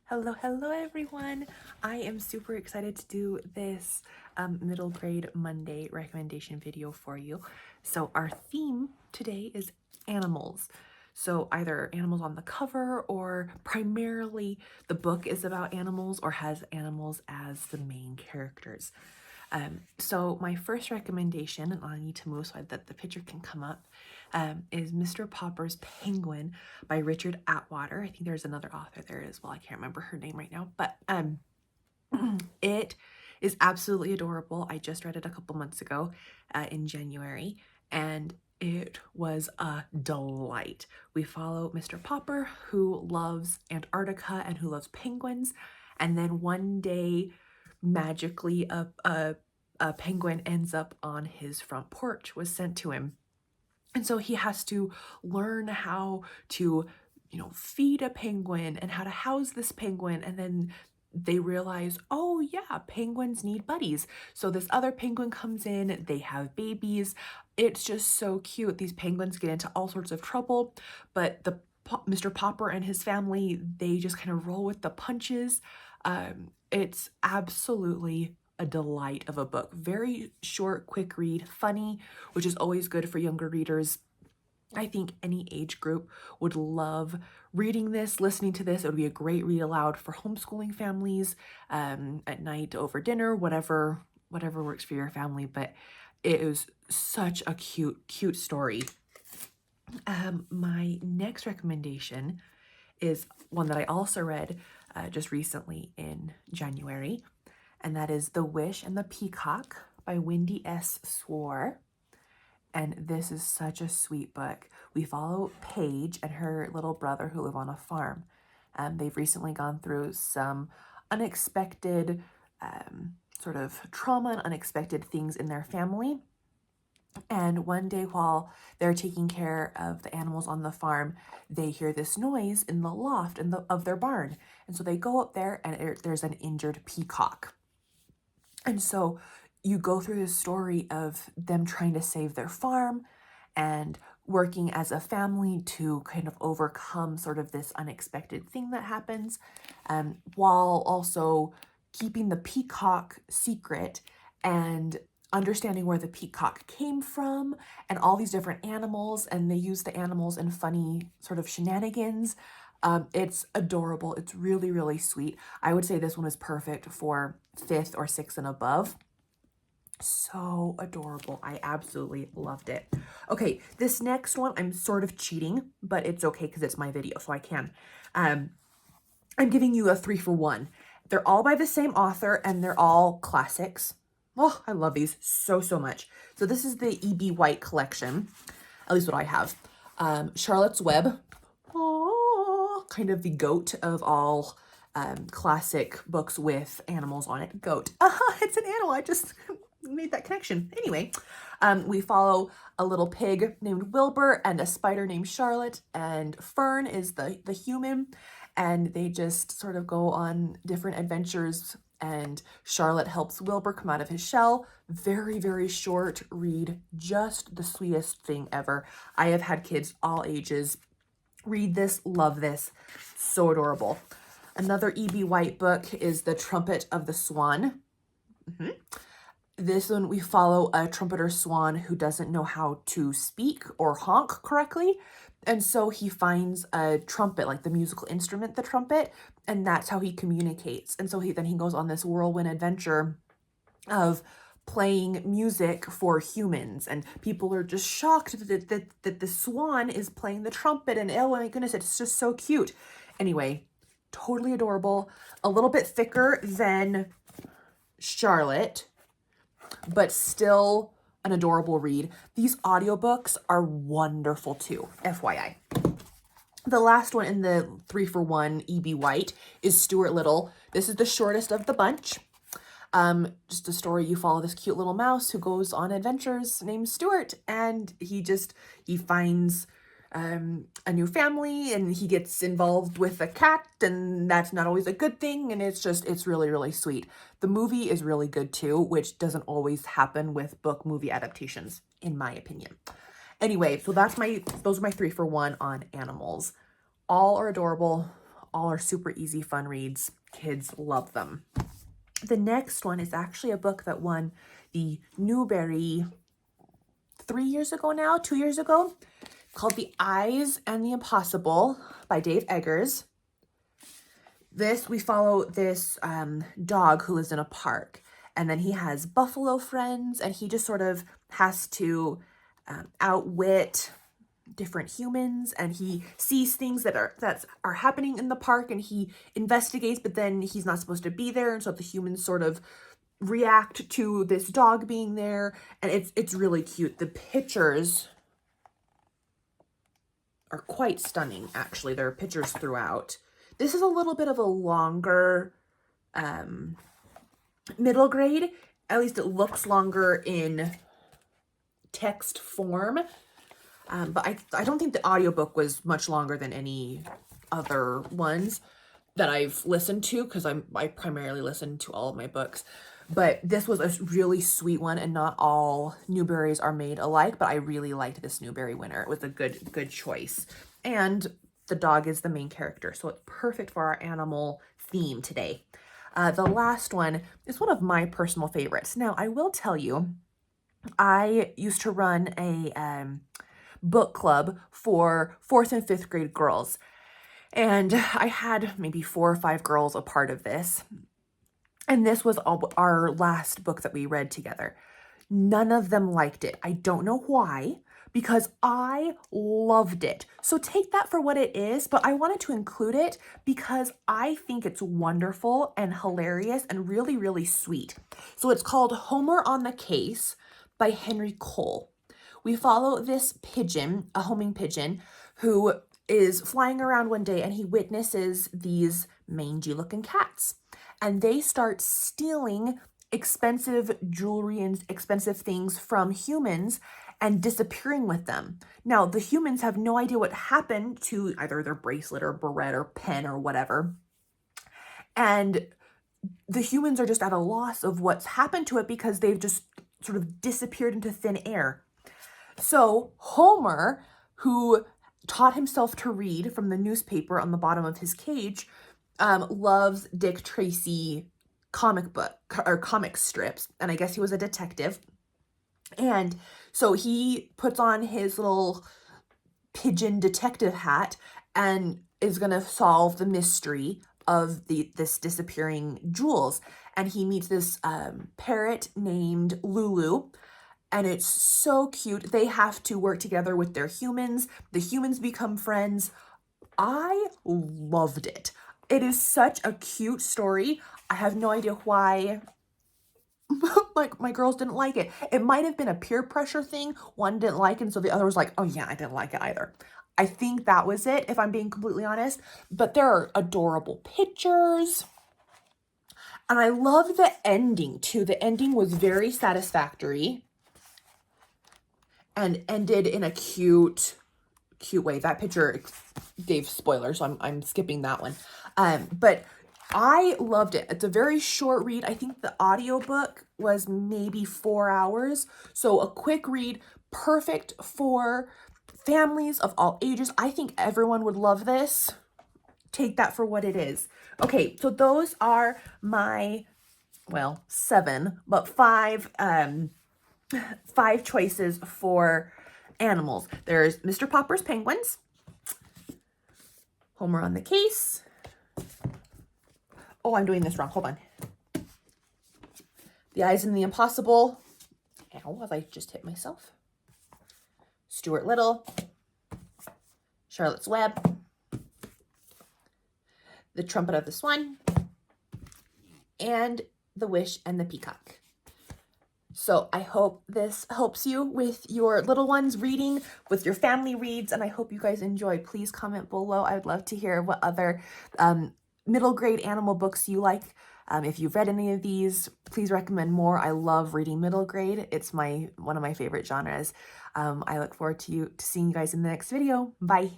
Hello everyone. I am super excited to do this middle grade Monday recommendation video for you. So our theme today is animals. So either animals on the cover or primarily the book is about animals or has animals as the main characters. So my first recommendation, and I need to move so that the picture can come up, is Mr. Popper's Penguin by Richard Atwater. I think there's another author there as well. I can't remember her name right now, but it is absolutely adorable. I just read it a couple months ago in January, and it was a delight. We follow Mr. Popper, who loves Antarctica and who loves penguins, and then one day magically a penguin ends up on his front porch, was sent to him. And so he has to learn how to, feed a penguin and how to house this penguin. And then they realize, oh yeah, penguins need buddies. So this other penguin comes in, they have babies. It's just so cute. These penguins get into all sorts of trouble, but Mr. Popper and his family, they just kind of roll with the punches. It's absolutely a delight of a book. Very short, quick read, funny, which is always good for younger readers. I think any age group would love reading this, listening to this. It would be a great read aloud for homeschooling families, at night over dinner, whatever works for your family. But it is such a cute story. My next recommendation is one that I also read just recently in January, and that is The Wish and the Peacock by Wendy S. Swore. And this is such a sweet book. We follow Paige and her little brother who live on a farm. They've recently gone through some unexpected sort of trauma and unexpected things in their family. And one day while they're taking care of the animals on the farm, they hear this noise in the loft of their barn. And so they go up there and there's an injured peacock. And so you go through this story of them trying to save their farm and working as a family to kind of overcome sort of this unexpected thing that happens, while also keeping the peacock secret and understanding where the peacock came from and all these different animals, and they use the animals in funny sort of shenanigans. It's adorable. It's really, really sweet. I would say this one is perfect for 5th or 6th and above. So adorable. I absolutely loved it. Okay, this next one, I'm sort of cheating, but it's okay because it's my video, so I can. I'm giving you a 3 for 1. They're all by the same author and they're all classics. Oh, I love these so much. So this is the E.B. White collection, at least what I have. Charlotte's Web. Oh, kind of the goat of all classic books with animals on it. Goat. It's an animal. I just made that connection. Anyway, we follow a little pig named Wilbur and a spider named Charlotte, and Fern is the human, and they just sort of go on different adventures, and Charlotte helps Wilbur come out of his shell. Very, very short read, just the sweetest thing ever. I have had kids all ages read this, love this, so adorable. Another E.B. White book is The Trumpet of the Swan. This one, we follow a trumpeter swan who doesn't know how to speak or honk correctly. And so he finds a trumpet, like the musical instrument, the trumpet, and that's how he communicates. And so then he goes on this whirlwind adventure of playing music for humans, and people are just shocked that the swan is playing the trumpet, and oh my goodness, it's just so cute. Anyway, totally adorable. A little bit thicker than Charlotte, but still an adorable read. These audiobooks are wonderful too, FYI. The last one in the 3 for 1 E.B. White is Stuart Little. This is the shortest of the bunch. Just a story. You follow this cute little mouse who goes on adventures named Stuart, and he finds a new family, and he gets involved with a cat, and that's not always a good thing, and it's really, really sweet. The movie is really good too, which doesn't always happen with book movie adaptations, in my opinion. Anyway, so those are my 3 for 1 on animals. All are adorable, all are super easy, fun reads. Kids love them. The next one is actually a book that won the Newbery 2 years ago, called The Eyes and the Impossible by Dave Eggers. We follow this dog who lives in a park, and then he has buffalo friends, and he just sort of has to outwit different humans, and he sees things that are happening in the park, and he investigates, but then he's not supposed to be there, and so the humans sort of react to this dog being there, and it's really cute. The pictures are quite stunning, actually. There are pictures throughout. This is a little bit of a longer middle grade. At least it looks longer in text form. But I don't think the audiobook was much longer than any other ones that I've listened to, because I primarily listen to all of my books. But this was a really sweet one, and not all Newberys are made alike, but I really liked this Newbery winner. It was a good choice. And the dog is the main character, so it's perfect for our animal theme today. The last one is one of my personal favorites. Now, I will tell you, I used to run a book club for 4th and 5th grade girls, and I had maybe 4 or 5 girls a part of this. And this was our last book that we read together. None of them liked it. I don't know why, because I loved it. So take that for what it is, but I wanted to include it because I think it's wonderful and hilarious and really, really sweet. So it's called Homer on the Case by Henry Cole. We follow this pigeon, a homing pigeon, who is flying around one day, and he witnesses these mangy-looking cats. And they start stealing expensive jewelry and expensive things from humans and disappearing with them. Now, the humans have no idea what happened to either their bracelet or barrette or pen or whatever. And the humans are just at a loss of what's happened to it, because they've just sort of disappeared into thin air. So Homer, who taught himself to read from the newspaper on the bottom of his cage, loves Dick Tracy comic strips, and I guess he was a detective. And so he puts on his little pigeon detective hat and is going to solve the mystery of this disappearing jewels. And he meets this parrot named Lulu, and it's so cute. They have to work together with their humans. The humans become friends. I loved it. It is such a cute story. I have no idea why like my girls didn't like it. It might have been a peer pressure thing. One didn't like it, and so the other was like, oh yeah, I didn't like it either. I think that was it, if I'm being completely honest. But there are adorable pictures. And I love the ending too. The ending was very satisfactory and ended in a cute way. That picture gave spoilers, so I'm skipping that one. But I loved it. It's a very short read. I think the audiobook was maybe 4 hours. So a quick read, perfect for families of all ages. I think everyone would love this. Take that for what it is. Okay, so those are my, well, 7, but 5 choices for animals. There's Mr. Popper's Penguins, Homer on the Case. Oh, I'm doing this wrong. Hold on. The Eyes and the Impossible. Ow, have I just hit myself? Stuart Little. Charlotte's Web. The Trumpet of the Swan. And The Wish and the Peacock. So I hope this helps you with your little ones reading, with your family reads, and I hope you guys enjoy. Please comment below. I would love to hear what other middle grade animal books you like. If you've read any of these, please recommend more. I love reading middle grade. It's one of my favorite genres. I look forward to seeing you guys in the next video. Bye.